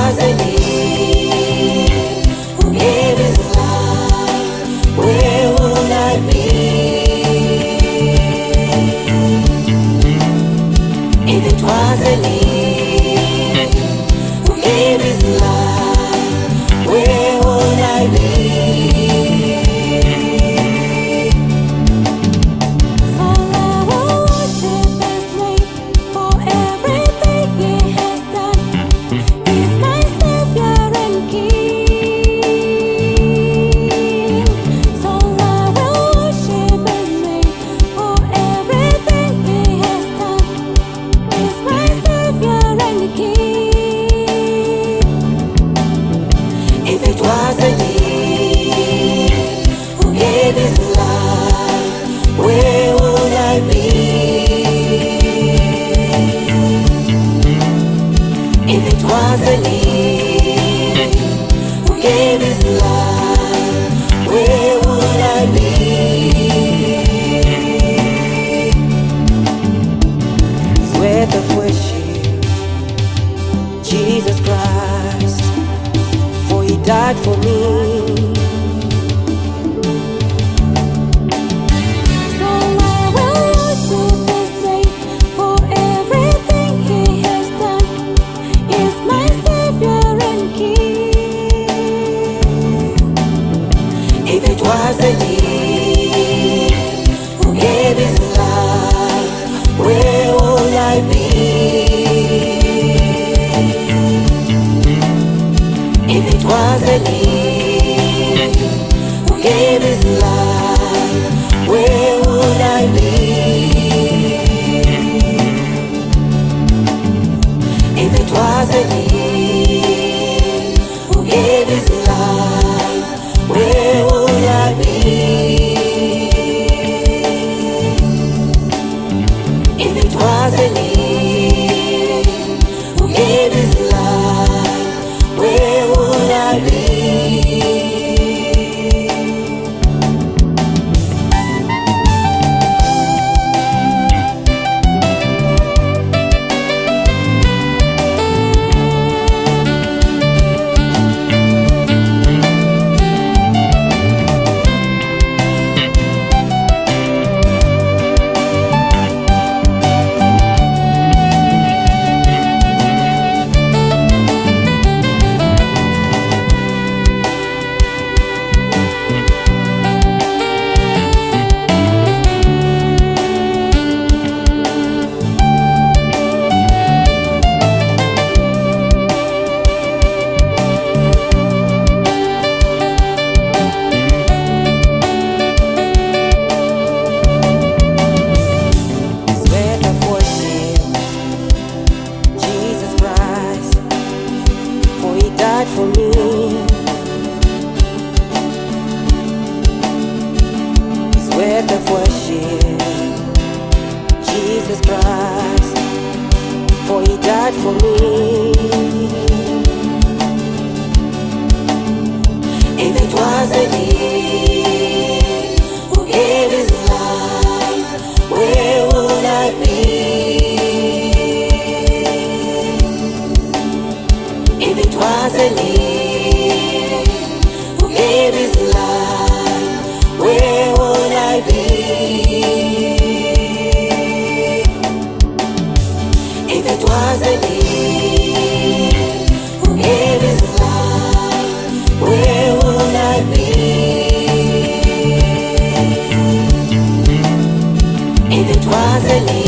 wasn't He who gave His life, where would I be? If it wasn't He who gave His life, where would I be? If it wasn't He who gave His life, where would I be? If it wasn't He who gave His life, where would I be? It's worth of worship, Jesus Christ, for He died for me. So I will worship His name for everything He has done. He's my Savior and King. If it wasn't He who gave His life, where would I be? If it wasn't He who gave His life, where would I be? If it wasn't He who gave His life, where would I be? If it wasn't He who gave His life, where would I be? For me, it's worth of worship, Jesus Christ, for He died for me. If it wasn't He who gave His life, where would I be? If it wasn't He who gave His life, where would I be? If it wasn't He who gave His life, where would I be? If it wasn't He